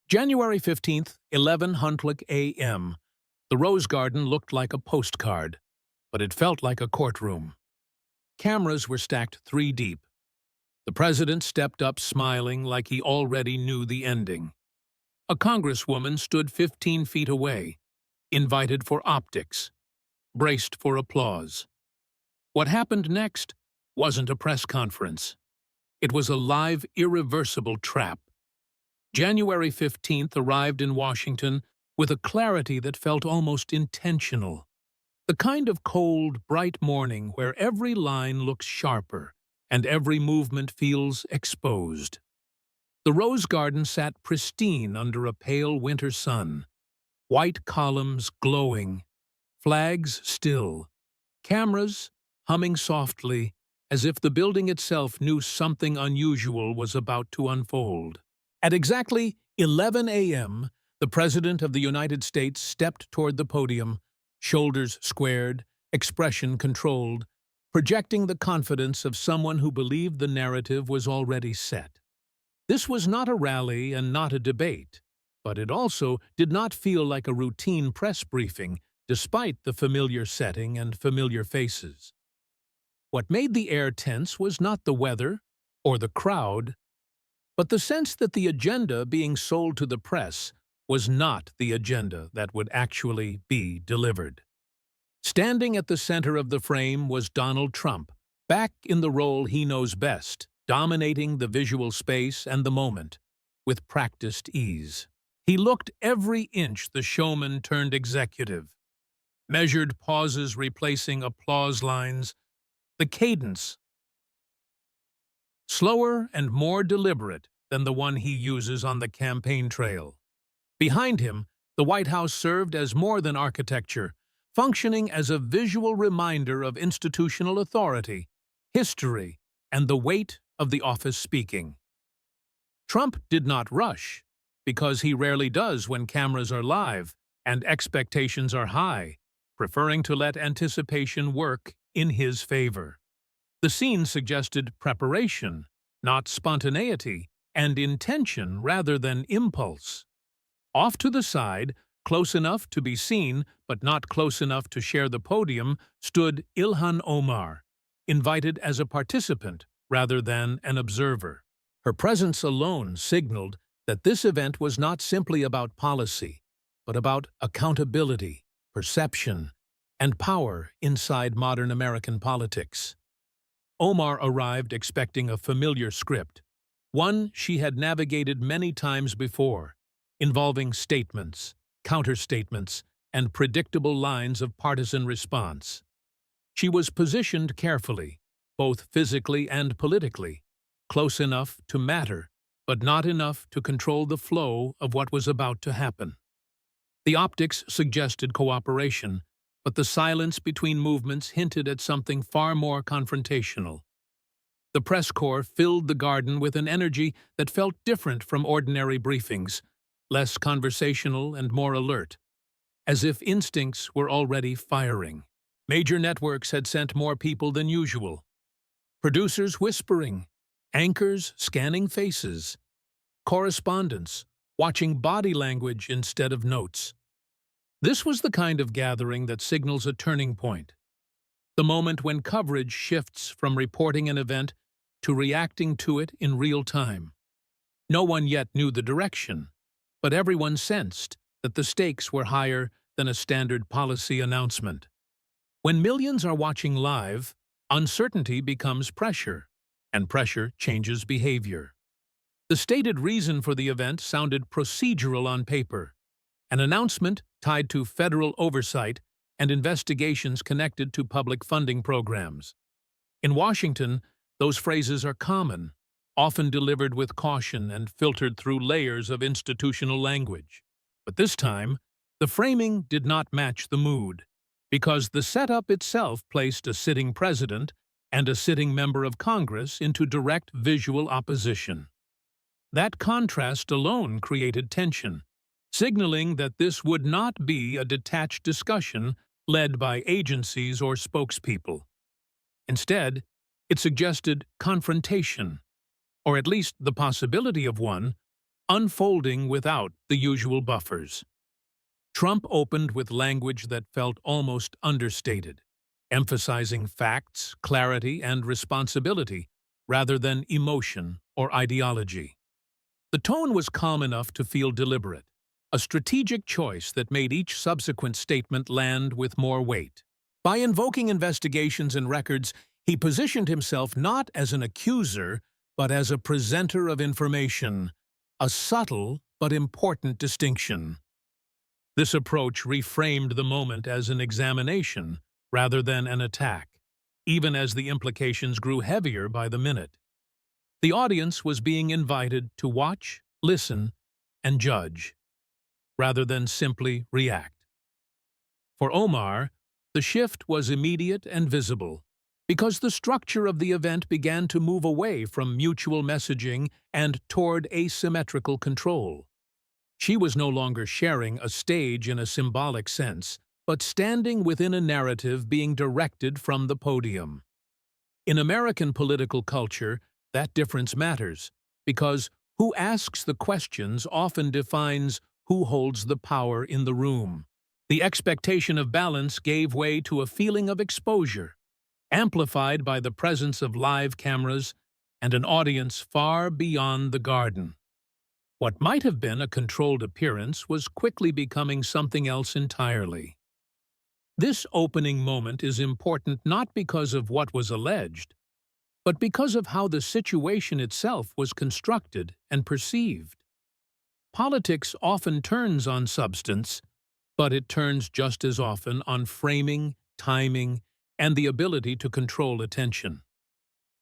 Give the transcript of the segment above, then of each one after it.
January 15th, 11:00 a.m. The Rose Garden looked like a postcard, but it felt like a courtroom. Cameras were stacked 3 deep. The president stepped up smiling like he already knew the ending. A congresswoman stood 15 feet away, invited for optics, braced for applause. What happened next wasn't a press conference. It was a live, irreversible trap. January 15th arrived in Washington with a clarity that felt almost intentional. The kind of cold, bright morning where every line looks sharper and every movement feels exposed. The Rose Garden sat pristine under a pale winter sun, white columns glowing, flags still, cameras humming softly as if the building itself knew something unusual was about to unfold. At exactly 11 a.m., the President of the United States stepped toward the podium, shoulders squared, expression controlled, projecting the confidence of someone who believed the narrative was already set. This was not a rally and not a debate, but it also did not feel like a routine press briefing, despite the familiar setting and familiar faces. What made the air tense was not the weather or the crowd, but the sense that the agenda being sold to the press was not the agenda that would actually be delivered. Standing at the center of the frame was Donald Trump, back in the role he knows best, dominating the visual space and the moment, with practiced ease. He looked every inch the showman turned executive. Measured pauses replacing applause lines, the cadence slower and more deliberate than the one he uses on the campaign trail. Behind him, the White House served as more than architecture, functioning as a visual reminder of institutional authority, history, and the weight of the office speaking. Trump did not rush, because he rarely does when cameras are live and expectations are high, preferring to let anticipation work in his favor. The scene suggested preparation, not spontaneity, and intention rather than impulse. Off to the side, close enough to be seen but not close enough to share the podium, stood Ilhan Omar, invited as a participant rather than an observer. Her presence alone signaled that this event was not simply about policy, but about accountability, perception, and power inside modern American politics. Omar arrived expecting a familiar script, one she had navigated many times before, involving statements, counterstatements, and predictable lines of partisan response. She was positioned carefully, both physically and politically, close enough to matter, but not enough to control the flow of what was about to happen. The optics suggested cooperation, but the silence between movements hinted at something far more confrontational. The press corps filled the garden with an energy that felt different from ordinary briefings, less conversational and more alert, as if instincts were already firing. Major networks had sent more people than usual. Producers whispering, anchors scanning faces, correspondents watching body language instead of notes. This was the kind of gathering that signals a turning point, the moment when coverage shifts from reporting an event to reacting to it in real time. No one yet knew the direction, but everyone sensed that the stakes were higher than a standard policy announcement. When millions are watching live, uncertainty becomes pressure, and pressure changes behavior. The stated reason for the event sounded procedural on paper, an announcement tied to federal oversight and investigations connected to public funding programs. In Washington, those phrases are common, often delivered with caution and filtered through layers of institutional language. But this time, the framing did not match the mood, because the setup itself placed a sitting president and a sitting member of Congress into direct visual opposition. That contrast alone created tension, signaling that this would not be a detached discussion led by agencies or spokespeople. Instead, it suggested confrontation, or at least the possibility of one, unfolding without the usual buffers. Trump opened with language that felt almost understated, emphasizing facts, clarity, and responsibility rather than emotion or ideology. The tone was calm enough to feel deliberate, a strategic choice that made each subsequent statement land with more weight. By invoking investigations and records, he positioned himself not as an accuser, but as a presenter of information, a subtle but important distinction. This approach reframed the moment as an examination rather than an attack, even as the implications grew heavier by the minute. The audience was being invited to watch, listen, and judge, rather than simply react. For Omar, the shift was immediate and visible, because the structure of the event began to move away from mutual messaging and toward asymmetrical control. She was no longer sharing a stage in a symbolic sense, but standing within a narrative being directed from the podium. In American political culture, that difference matters, because who asks the questions often defines who holds the power in the room. The expectation of balance gave way to a feeling of exposure, amplified by the presence of live cameras and an audience far beyond the garden. What might have been a controlled appearance was quickly becoming something else entirely. This opening moment is important not because of what was alleged, but because of how the situation itself was constructed and perceived. Politics often turns on substance, but it turns just as often on framing, timing, and the ability to control attention.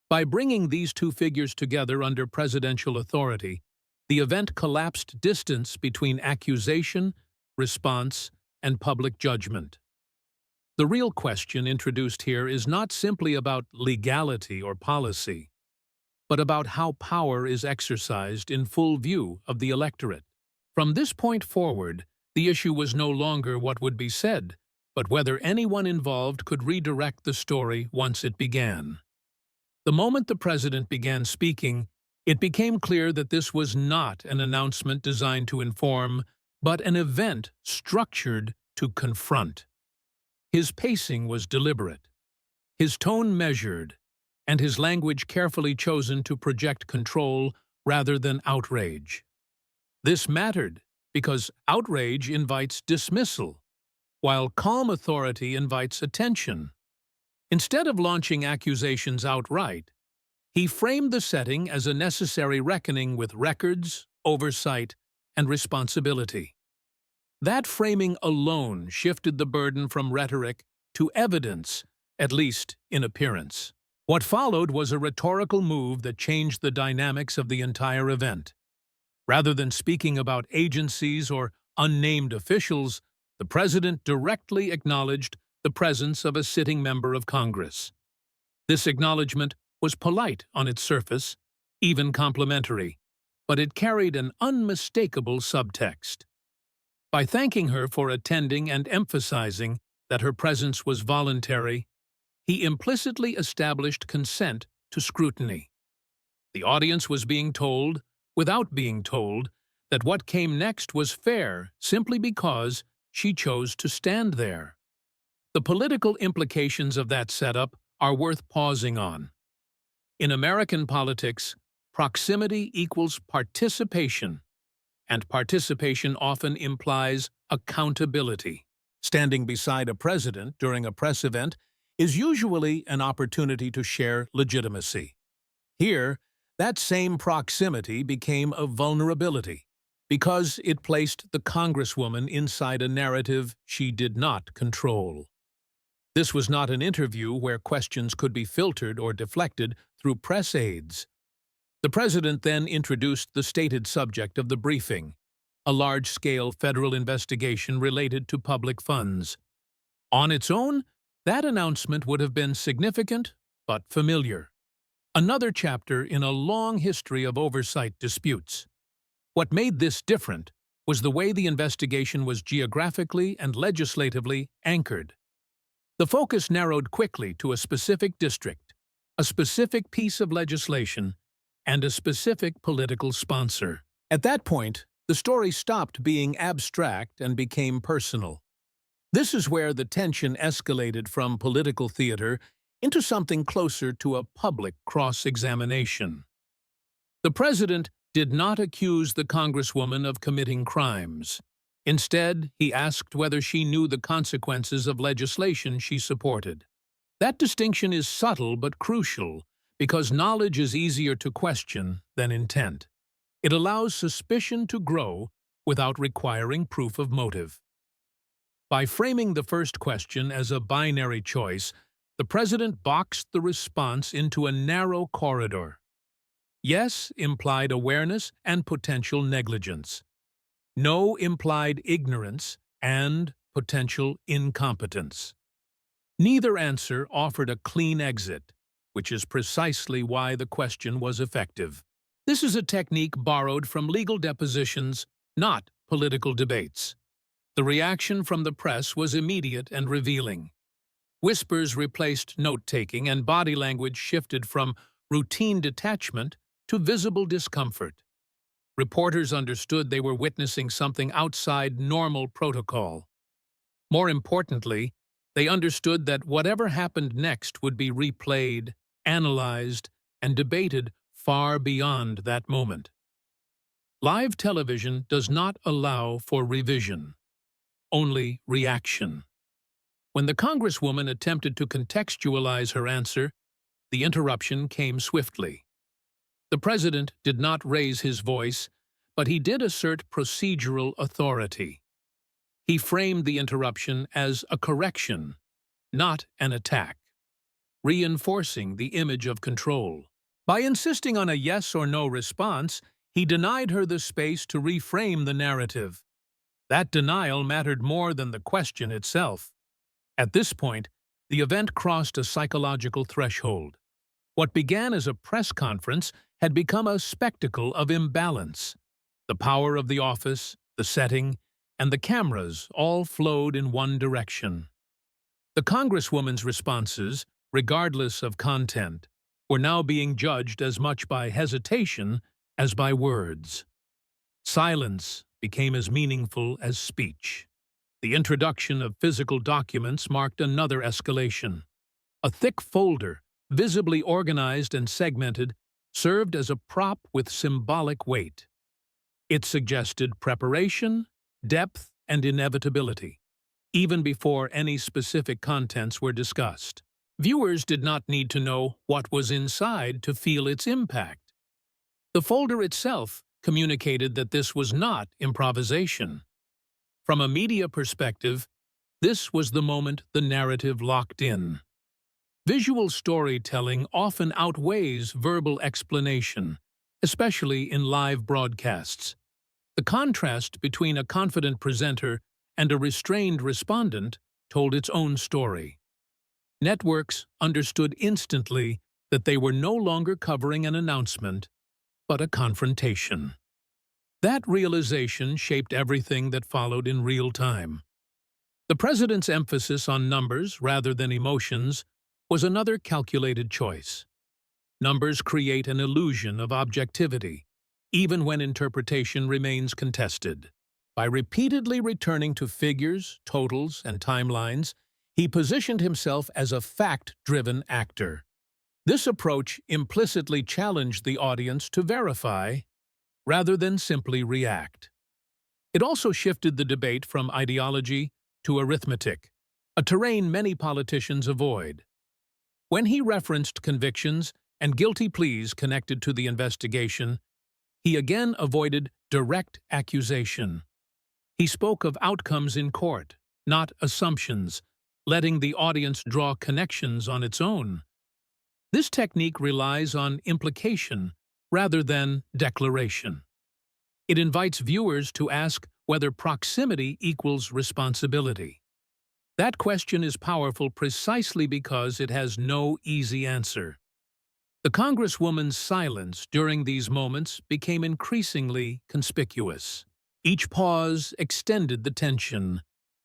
By bringing these two figures together under presidential authority, the event collapsed distance between accusation, response, and public judgment. The real question introduced here is not simply about legality or policy, but about how power is exercised in full view of the electorate. From this point forward, the issue was no longer what would be said, but whether anyone involved could redirect the story once it began. The moment the president began speaking, it became clear that this was not an announcement designed to inform, but an event structured to confront. His pacing was deliberate, his tone measured, and his language carefully chosen to project control rather than outrage. This mattered because outrage invites dismissal, while calm authority invites attention. Instead of launching accusations outright, he framed the setting as a necessary reckoning with records, oversight, and responsibility. That framing alone shifted the burden from rhetoric to evidence, at least in appearance. What followed was a rhetorical move that changed the dynamics of the entire event. Rather than speaking about agencies or unnamed officials, the president directly acknowledged the presence of a sitting member of Congress. This acknowledgement was polite on its surface, even complimentary, but it carried an unmistakable subtext. By thanking her for attending and emphasizing that her presence was voluntary, he implicitly established consent to scrutiny. The audience was being told, without being told, that what came next was fair simply because she chose to stand there. The political implications of that setup are worth pausing on. In American politics, proximity equals participation, and participation often implies accountability. Standing beside a president during a press event is usually an opportunity to share legitimacy. Here, that same proximity became a vulnerability, because it placed the Congresswoman inside a narrative she did not control. This was not an interview where questions could be filtered or deflected through press aides. The president then introduced the stated subject of the briefing, a large-scale federal investigation related to public funds. On its own, that announcement would have been significant but familiar. Another chapter in a long history of oversight disputes. What made this different was the way the investigation was geographically and legislatively anchored. The focus narrowed quickly to a specific district, a specific piece of legislation, and a specific political sponsor. At that point, the story stopped being abstract and became personal. This is where the tension escalated from political theater into something closer to a public cross-examination. The president did not accuse the congresswoman of committing crimes. Instead, he asked whether she knew the consequences of legislation she supported. That distinction is subtle but crucial because knowledge is easier to question than intent. It allows suspicion to grow without requiring proof of motive. By framing the first question as a binary choice, the president boxed the response into a narrow corridor. Yes implied awareness and potential negligence. No implied ignorance and potential incompetence. Neither answer offered a clean exit, which is precisely why the question was effective. This is a technique borrowed from legal depositions, not political debates. The reaction from the press was immediate and revealing. Whispers replaced note-taking, and body language shifted from routine detachment to visible discomfort. Reporters understood they were witnessing something outside normal protocol. More importantly, they understood that whatever happened next would be replayed, analyzed, and debated far beyond that moment. Live television does not allow for revision, only reaction. When the congresswoman attempted to contextualize her answer, the interruption came swiftly. The president did not raise his voice, but he did assert procedural authority. He framed the interruption as a correction, not an attack, reinforcing the image of control. By insisting on a yes or no response, he denied her the space to reframe the narrative. That denial mattered more than the question itself. At this point, the event crossed a psychological threshold. What began as a press conference had become a spectacle of imbalance. The power of the office, the setting, and the cameras all flowed in one direction. The congresswoman's responses, regardless of content, were now being judged as much by hesitation as by words. Silence became as meaningful as speech. The introduction of physical documents marked another escalation. A thick folder, visibly organized and segmented, served as a prop with symbolic weight. It suggested preparation, depth, and inevitability, even before any specific contents were discussed. Viewers did not need to know what was inside to feel its impact. The folder itself communicated that this was not improvisation. From a media perspective, this was the moment the narrative locked in. Visual storytelling often outweighs verbal explanation, especially in live broadcasts. The contrast between a confident presenter and a restrained respondent told its own story. Networks understood instantly that they were no longer covering an announcement, but a confrontation. That realization shaped everything that followed in real time. The president's emphasis on numbers rather than emotions was another calculated choice. Numbers create an illusion of objectivity, even when interpretation remains contested. By repeatedly returning to figures, totals, and timelines, he positioned himself as a fact-driven actor. This approach implicitly challenged the audience to verify, rather than simply react. It also shifted the debate from ideology to arithmetic, a terrain many politicians avoid. When he referenced convictions and guilty pleas connected to the investigation, he again avoided direct accusation. He spoke of outcomes in court, not assumptions, letting the audience draw connections on its own. This technique relies on implication rather than declaration. It invites viewers to ask whether proximity equals responsibility. That question is powerful precisely because it has no easy answer. The congresswoman's silence during these moments became increasingly conspicuous. Each pause extended the tension,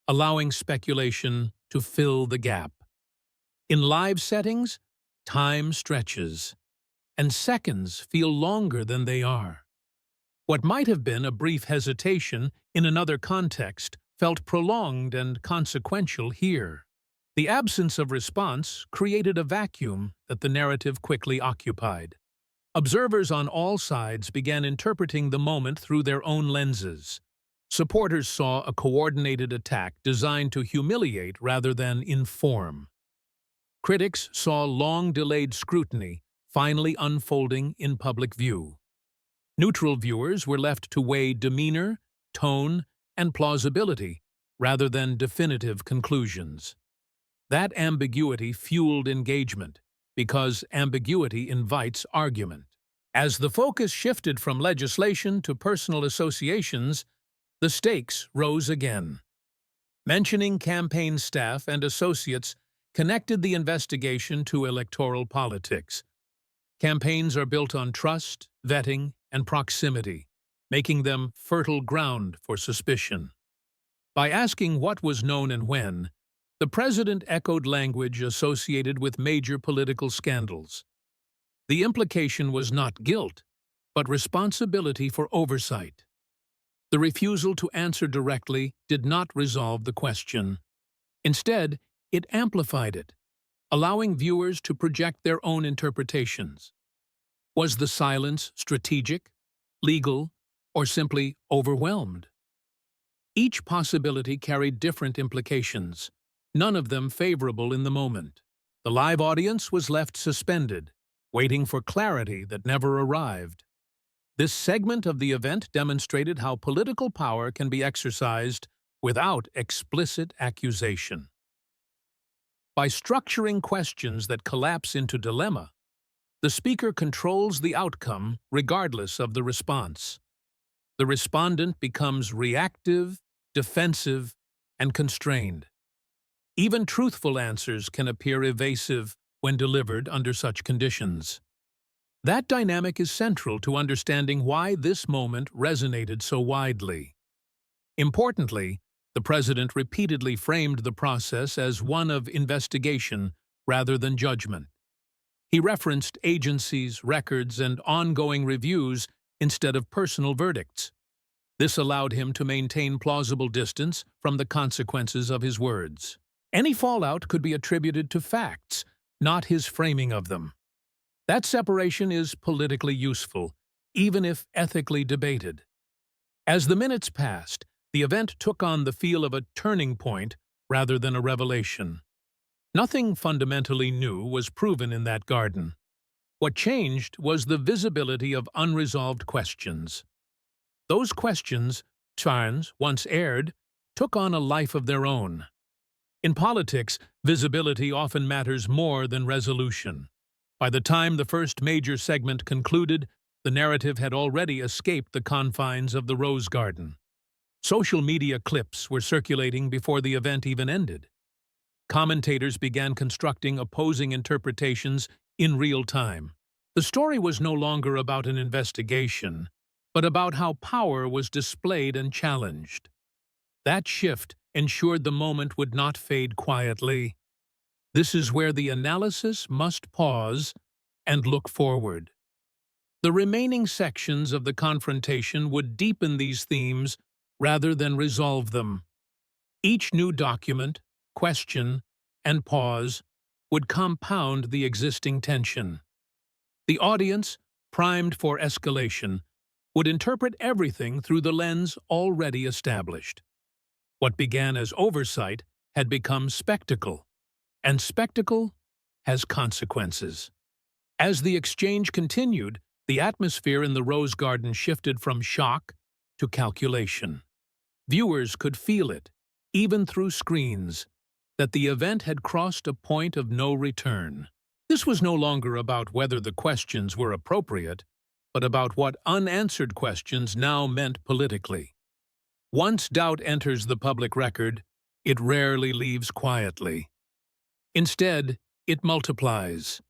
allowing speculation to fill the gap. In live settings, time stretches, and seconds feel longer than they are. What might have been a brief hesitation in another context felt prolonged and consequential here. The absence of response created a vacuum that the narrative quickly occupied. Observers on all sides began interpreting the moment through their own lenses. Supporters saw a coordinated attack designed to humiliate rather than inform. Critics saw long-delayed scrutiny finally unfolding in public view. Neutral viewers were left to weigh demeanor, tone, and plausibility rather than definitive conclusions. That ambiguity fueled engagement, because ambiguity invites argument. As the focus shifted from legislation to personal associations, the stakes rose again. Mentioning campaign staff and associates connected the investigation to electoral politics. Campaigns are built on trust, vetting, and proximity, making them fertile ground for suspicion. By asking what was known and when, the president echoed language associated with major political scandals. The implication was not guilt, but responsibility for oversight. The refusal to answer directly did not resolve the question. Instead, it amplified it, allowing viewers to project their own interpretations. Was the silence strategic, legal, or simply overwhelmed? Each possibility carried different implications, none of them favorable in the moment. The live audience was left suspended, waiting for clarity that never arrived. This segment of the event demonstrated how political power can be exercised without explicit accusation. By structuring questions that collapse into dilemma, the speaker controls the outcome regardless of the response. The respondent becomes reactive, defensive, and constrained. Even truthful answers can appear evasive when delivered under such conditions. That dynamic is central to understanding why this moment resonated so widely. Importantly, the president repeatedly framed the process as one of investigation rather than judgment. He referenced agencies, records, and ongoing reviews instead of personal verdicts. This allowed him to maintain plausible distance from the consequences of his words. Any fallout could be attributed to facts, not his framing of them. That separation is politically useful, even if ethically debated. As the minutes passed, the event took on the feel of a turning point rather than a revelation. Nothing fundamentally new was proven in that garden. What changed was the visibility of unresolved questions. Those questions, once aired, took on a life of their own. In politics, visibility often matters more than resolution. By the time the first major segment concluded, the narrative had already escaped the confines of the Rose Garden. Social media clips were circulating before the event even ended. Commentators began constructing opposing interpretations in real time. The story was no longer about an investigation, but about how power was displayed and challenged. That shift ensured the moment would not fade quietly. This is where the analysis must pause and look forward. The remaining sections of the confrontation would deepen these themes rather than resolve them. Each new document, question, and pause would compound the existing tension. The audience, primed for escalation, would interpret everything through the lens already established. What began as oversight had become spectacle, and spectacle has consequences. As the exchange continued, the atmosphere in the Rose Garden shifted from shock to calculation. Viewers could feel it, even through screens, that the event had crossed a point of no return. This was no longer about whether the questions were appropriate, but about what unanswered questions now meant politically. Once doubt enters the public record, it rarely leaves quietly. Instead, it multiplies,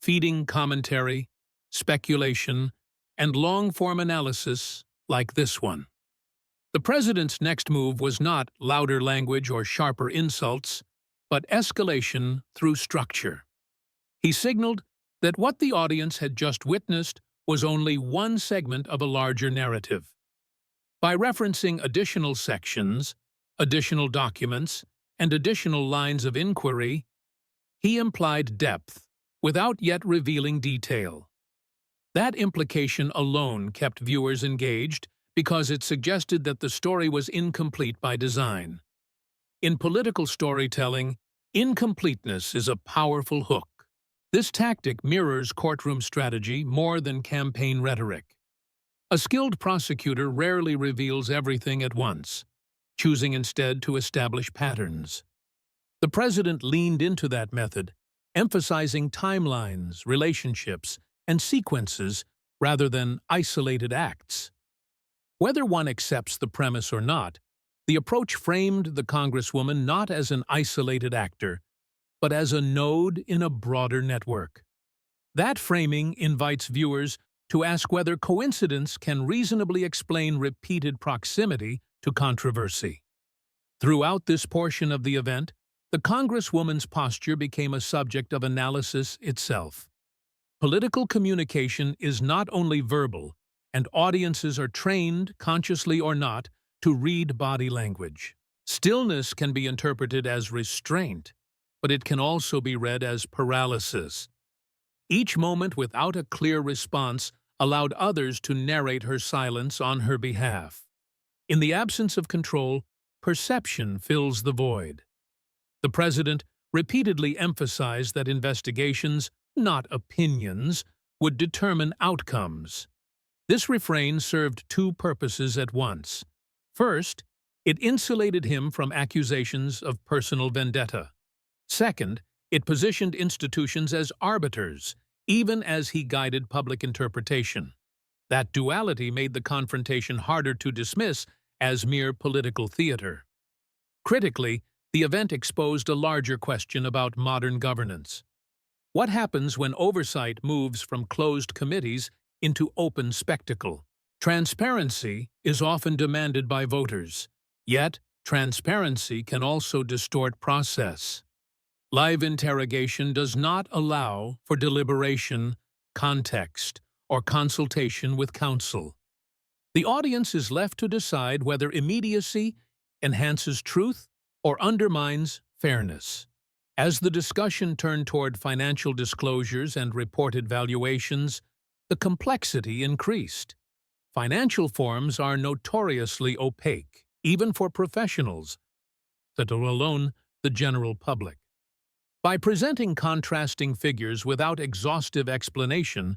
feeding commentary, speculation, and long-form analysis like this one. The president's next move was not louder language or sharper insults, but escalation through structure. He signaled that what the audience had just witnessed was only one segment of a larger narrative. By referencing additional sections, additional documents, and additional lines of inquiry, he implied depth without yet revealing detail. That implication alone kept viewers engaged because it suggested that the story was incomplete by design. In political storytelling, incompleteness is a powerful hook. This tactic mirrors courtroom strategy more than campaign rhetoric. A skilled prosecutor rarely reveals everything at once, choosing instead to establish patterns. The president leaned into that method, emphasizing timelines, relationships, and sequences rather than isolated acts. Whether one accepts the premise or not, the approach framed the Congresswoman not as an isolated actor, but as a node in a broader network. That framing invites viewers to ask whether coincidence can reasonably explain repeated proximity to controversy. Throughout this portion of the event, the Congresswoman's posture became a subject of analysis itself. Political communication is not only verbal, and audiences are trained, consciously or not, to read body language. Stillness can be interpreted as restraint, but it can also be read as paralysis. Each moment without a clear response allowed others to narrate her silence on her behalf. In the absence of control, perception fills the void. The president repeatedly emphasized that investigations, not opinions, would determine outcomes. This refrain served two purposes at once. First, it insulated him from accusations of personal vendetta. Second, it positioned institutions as arbiters, even as he guided public interpretation. That duality made the confrontation harder to dismiss as mere political theater. Critically, the event exposed a larger question about modern governance. What happens when oversight moves from closed committees into open spectacle? Transparency is often demanded by voters, yet transparency can also distort process. Live interrogation does not allow for deliberation, context, or consultation with counsel. The audience is left to decide whether immediacy enhances truth or undermines fairness. As the discussion turned toward financial disclosures and reported valuations, the complexity increased. Financial forms are notoriously opaque, even for professionals, let alone the general public. By presenting contrasting figures without exhaustive explanation,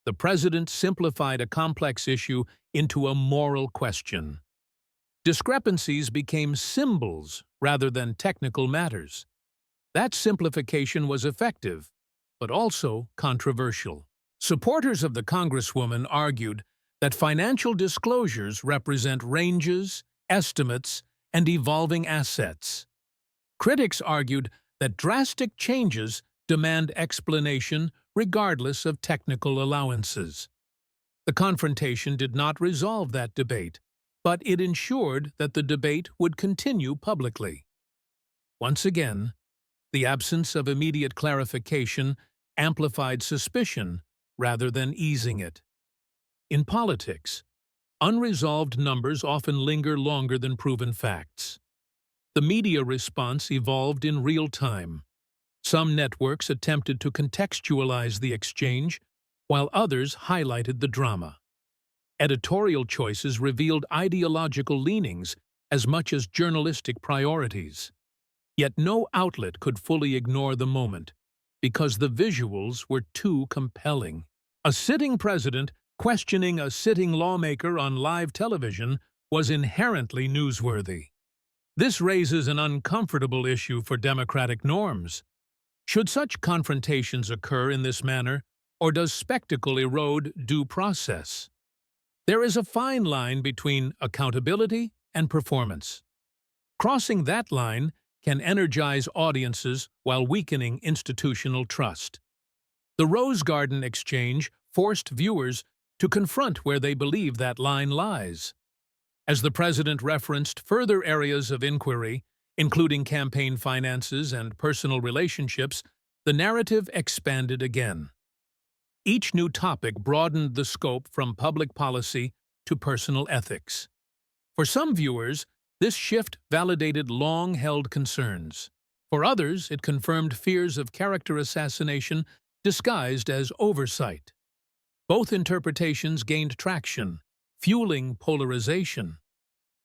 the president simplified a complex issue into a moral question. Discrepancies became symbols rather than technical matters. That simplification was effective, but also controversial. Supporters of the Congresswoman argued that financial disclosures represent ranges, estimates, and evolving assets. Critics argued that drastic changes demand explanation regardless of technical allowances. The confrontation did not resolve that debate, but it ensured that the debate would continue publicly. Once again, the absence of immediate clarification amplified suspicion rather than easing it. In politics, unresolved numbers often linger longer than proven facts. The media response evolved in real time. Some networks attempted to contextualize the exchange, while others highlighted the drama. Editorial choices revealed ideological leanings as much as journalistic priorities. Yet no outlet could fully ignore the moment, because the visuals were too compelling. A sitting president questioning a sitting lawmaker on live television was inherently newsworthy. This raises an uncomfortable issue for democratic norms. Should such confrontations occur in this manner, or does spectacle erode due process? There is a fine line between accountability and performance. Crossing that line can energize audiences while weakening institutional trust. The Rose Garden exchange forced viewers to confront where they believe that line lies. As the president referenced further areas of inquiry, including campaign finances and personal relationships, the narrative expanded again. Each new topic broadened the scope from public policy to personal ethics. For some viewers, this shift validated long-held concerns. For others, it confirmed fears of character assassination disguised as oversight. Both interpretations gained traction, fueling polarization.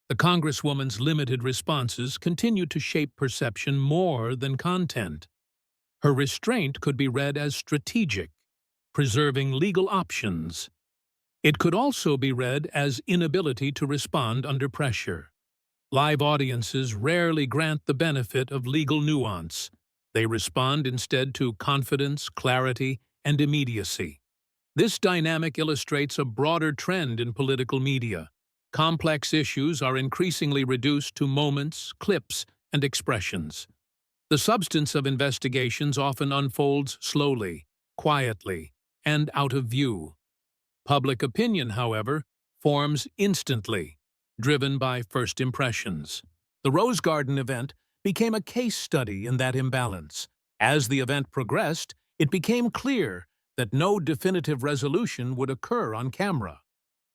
The Congresswoman's limited responses continued to shape perception more than content. Her restraint could be read as strategic, preserving legal options. It could also be read as inability to respond under pressure. Live audiences rarely grant the benefit of legal nuance. They respond instead to confidence, clarity, and immediacy. This dynamic illustrates a broader trend in political media. Complex issues are increasingly reduced to moments, clips, and expressions. The substance of investigations often unfolds slowly, quietly, and out of view. Public opinion, however, forms instantly, driven by first impressions. The Rose Garden event became a case study in that imbalance. As the event progressed, it became clear that no definitive resolution would occur on camera.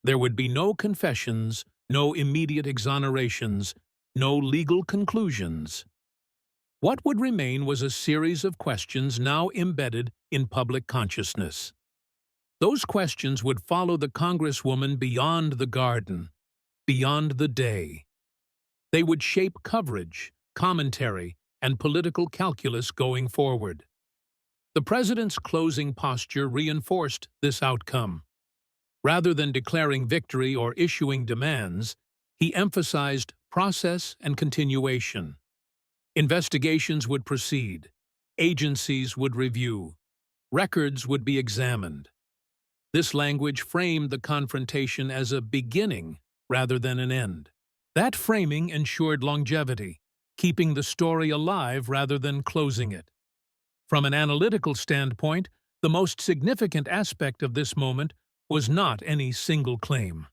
There would be no confessions, no immediate exonerations, no legal conclusions. What would remain was a series of questions now embedded in public consciousness. Those questions would follow the Congresswoman beyond the garden, beyond the day. They would shape coverage, commentary, and political calculus going forward. The president's closing posture reinforced this outcome. Rather than declaring victory or issuing demands, he emphasized process and continuation. Investigations would proceed, agencies would review, records would be examined. This language framed the confrontation as a beginning rather than an end. That framing ensured longevity, keeping the story alive rather than closing it. From an analytical standpoint, the most significant aspect of this moment was not any single claim.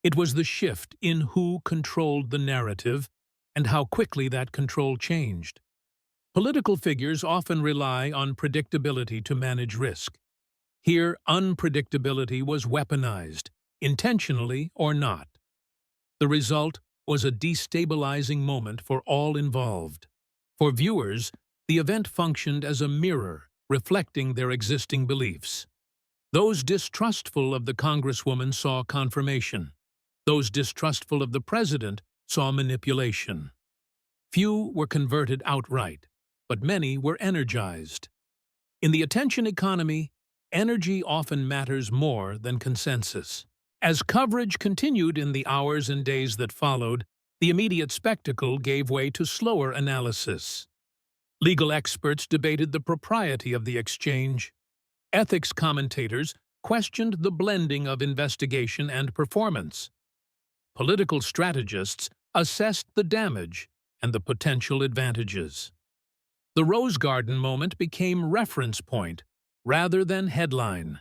It was the shift in who controlled the narrative and how quickly that control changed. Political figures often rely on predictability to manage risk. Here, unpredictability was weaponized, intentionally or not. The result was a destabilizing moment for all involved. For viewers, the event functioned as a mirror, reflecting their existing beliefs. Those distrustful of the Congresswoman saw confirmation. Those distrustful of the president saw manipulation. Few were converted outright, but many were energized. In the attention economy, energy often matters more than consensus. As coverage continued in the hours and days that followed, the immediate spectacle gave way to slower analysis. Legal experts debated the propriety of the exchange. Ethics commentators questioned the blending of investigation and performance. Political strategists assessed the damage and the potential advantages. The Rose Garden moment became reference point rather than headline.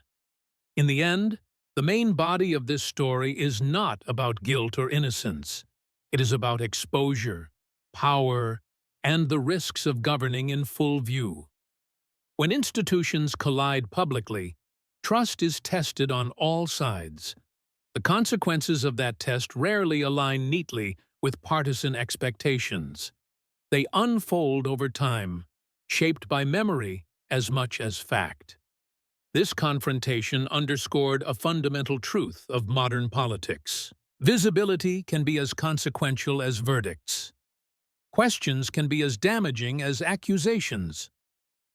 In the end, the main body of this story is not about guilt or innocence. It is about exposure, power, and the risks of governing in full view. When institutions collide publicly, trust is tested on all sides. The consequences of that test rarely align neatly with partisan expectations. They unfold over time, shaped by memory as much as fact. This confrontation underscored a fundamental truth of modern politics. Visibility can be as consequential as verdicts. Questions can be as damaging as accusations.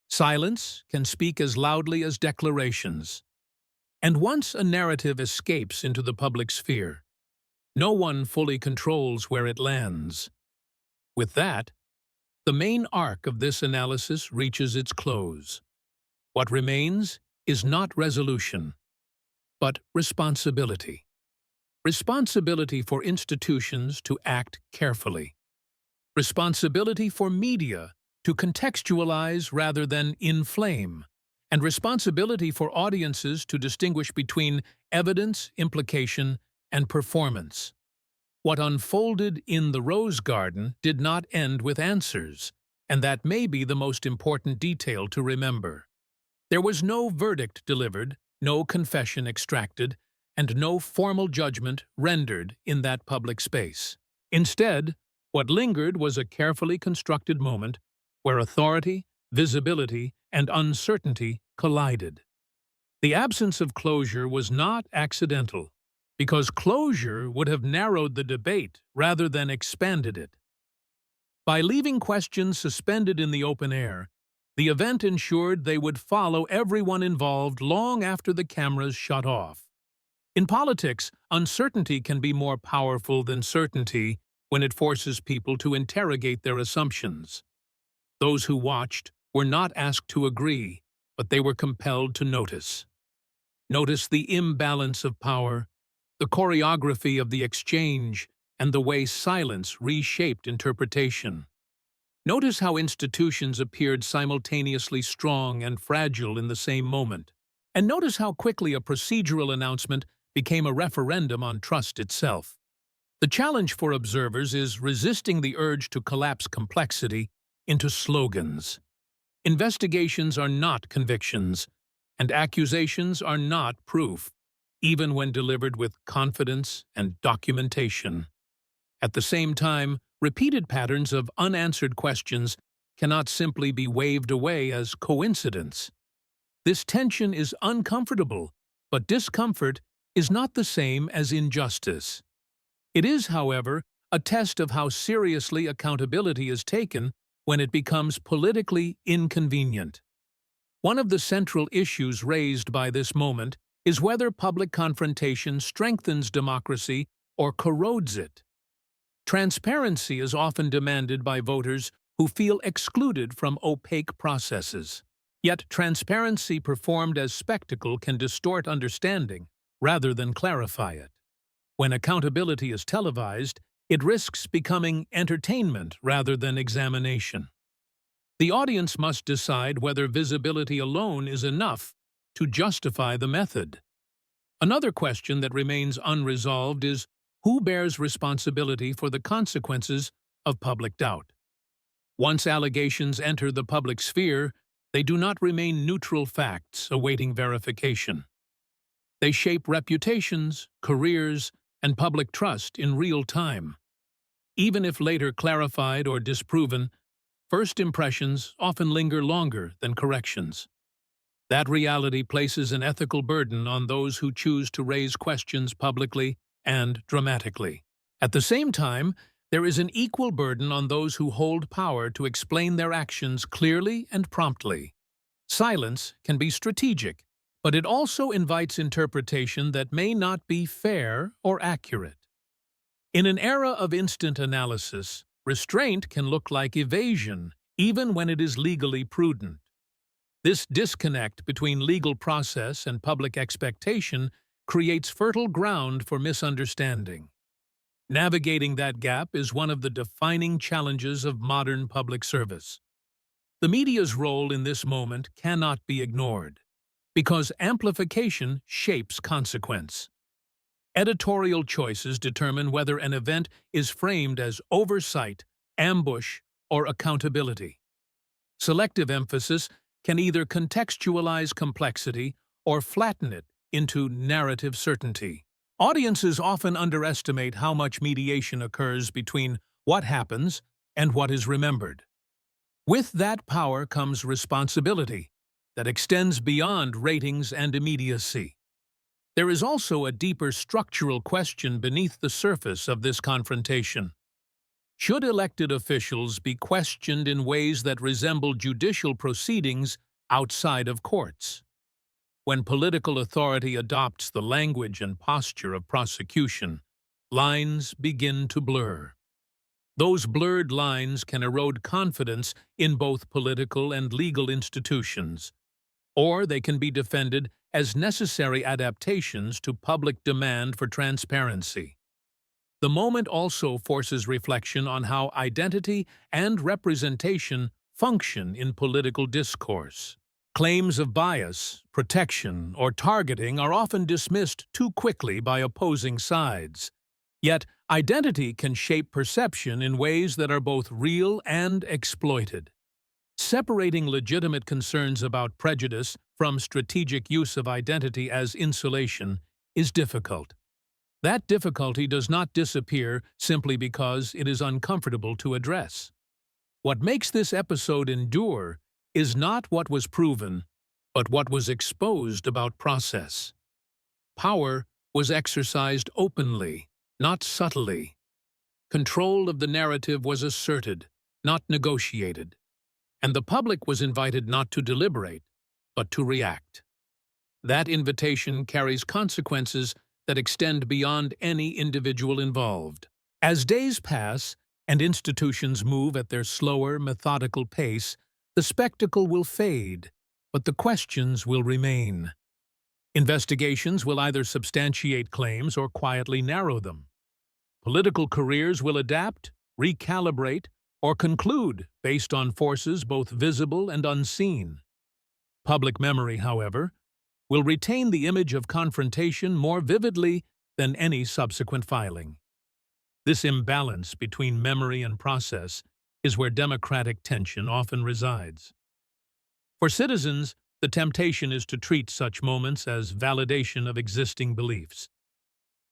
Silence can speak as loudly as declarations. And once a narrative escapes into the public sphere, no one fully controls where it lands. With that, the main arc of this analysis reaches its close. What remains is not resolution, but responsibility. Responsibility for institutions to act carefully. Responsibility for media to contextualize rather than inflame. And responsibility for audiences to distinguish between evidence, implication, and performance. What unfolded in the Rose Garden did not end with answers, and that may be the most important detail to remember. There was no verdict delivered, no confession extracted, and no formal judgment rendered in that public space. Instead, what lingered was a carefully constructed moment where authority, visibility, and uncertainty collided. The absence of closure was not accidental, because closure would have narrowed the debate rather than expanded it. By leaving questions suspended in the open air, the event ensured they would follow everyone involved long after the cameras shut off. In politics, uncertainty can be more powerful than certainty when it forces people to interrogate their assumptions. Those who watched were not asked to agree, but they were compelled to notice. Notice the imbalance of power, the choreography of the exchange, and the way silence reshaped interpretation. Notice how institutions appeared simultaneously strong and fragile in the same moment. And notice how quickly a procedural announcement became a referendum on trust itself. The challenge for observers is resisting the urge to collapse complexity into slogans. Investigations are not convictions, and accusations are not proof, even when delivered with confidence and documentation. At the same time, repeated patterns of unanswered questions cannot simply be waved away as coincidence. This tension is uncomfortable, but discomfort is not the same as injustice. It is, however, a test of how seriously accountability is taken when it becomes politically inconvenient. One of the central issues raised by this moment is whether public confrontation strengthens democracy or corrodes it. Transparency is often demanded by voters who feel excluded from opaque processes. Yet transparency performed as spectacle can distort understanding rather than clarify it. When accountability is televised, it risks becoming entertainment rather than examination. The audience must decide whether visibility alone is enough to justify the method. Another question that remains unresolved is who bears responsibility for the consequences of public doubt. Once allegations enter the public sphere, they do not remain neutral facts awaiting verification. They shape reputations, careers, and public trust in real time. Even if later clarified or disproven, first impressions often linger longer than corrections. That reality places an ethical burden on those who choose to raise questions publicly and dramatically. At the same time, there is an equal burden on those who hold power to explain their actions clearly and promptly. Silence can be strategic, but it also invites interpretation that may not be fair or accurate. In an era of instant analysis, restraint can look like evasion, even when it is legally prudent. This disconnect between legal process and public expectation creates fertile ground for misunderstanding. Navigating that gap is one of the defining challenges of modern public service. The media's role in this moment cannot be ignored, because amplification shapes consequence. Editorial choices determine whether an event is framed as oversight, ambush, or accountability. Selective emphasis can either contextualize complexity or flatten it into narrative certainty. Audiences often underestimate how much mediation occurs between what happens and what is remembered. With that power comes responsibility that extends beyond ratings and immediacy. There is also a deeper structural question beneath the surface of this confrontation. Should elected officials be questioned in ways that resemble judicial proceedings outside of courts? When political authority adopts the language and posture of prosecution, lines begin to blur. Those blurred lines can erode confidence in both political and legal institutions, or they can be defended as necessary adaptations to public demand for transparency. The moment also forces reflection on how identity and representation function in political discourse. Claims of bias, protection, or targeting are often dismissed too quickly by opposing sides. Yet, identity can shape perception in ways that are both real and exploited. Separating legitimate concerns about prejudice from strategic use of identity as insulation is difficult. That difficulty does not disappear simply because it is uncomfortable to address. What makes this episode endure is not what was proven, but what was exposed about process. Power was exercised openly, not subtly. Control of the narrative was asserted, not negotiated. And the public was invited not to deliberate, but to react. That invitation carries consequences that extend beyond any individual involved. As days pass and institutions move at their slower, methodical pace, the spectacle will fade, but the questions will remain. Investigations will either substantiate claims or quietly narrow them. Political careers will adapt, recalibrate, or conclude based on forces both visible and unseen. Public memory, however, will retain the image of confrontation more vividly than any subsequent filing. This imbalance between memory and process is where democratic tension often resides. For citizens, the temptation is to treat such moments as validation of existing beliefs.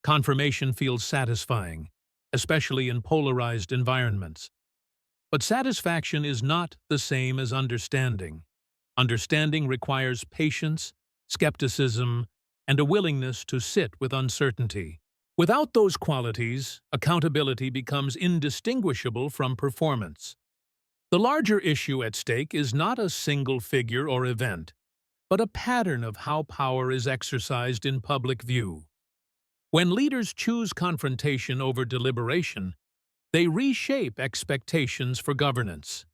Confirmation feels satisfying, especially in polarized environments. But satisfaction is not the same as understanding. Understanding requires patience, skepticism, and a willingness to sit with uncertainty. Without those qualities, accountability becomes indistinguishable from performance. The larger issue at stake is not a single figure or event, but a pattern of how power is exercised in public view. When leaders choose confrontation over deliberation, they reshape expectations for governance.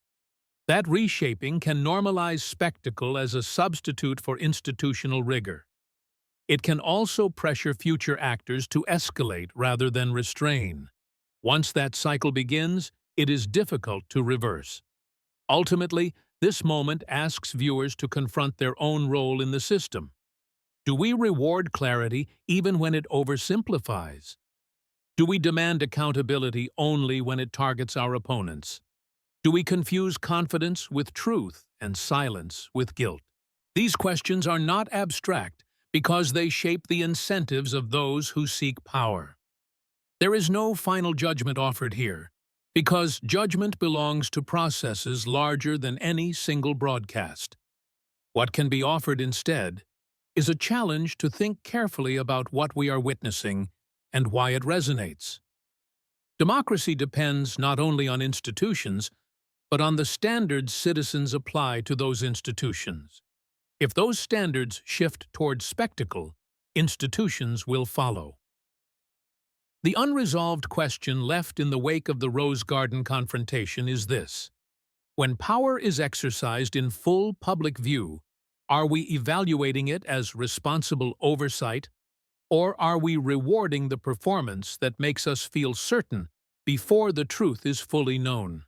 That reshaping can normalize spectacle as a substitute for institutional rigor. It can also pressure future actors to escalate rather than restrain. Once that cycle begins, it is difficult to reverse. Ultimately, this moment asks viewers to confront their own role in the system. Do we reward clarity even when it oversimplifies? Do we demand accountability only when it targets our opponents? Do we confuse confidence with truth and silence with guilt? These questions are not abstract because they shape the incentives of those who seek power. There is no final judgment offered here, because judgment belongs to processes larger than any single broadcast. What can be offered instead is a challenge to think carefully about what we are witnessing and why it resonates. Democracy depends not only on institutions, but on the standards citizens apply to those institutions. If those standards shift toward spectacle, institutions will follow. The unresolved question left in the wake of the Rose Garden confrontation is this: when power is exercised in full public view, are we evaluating it as responsible oversight, or are we rewarding the performance that makes us feel certain before the truth is fully known?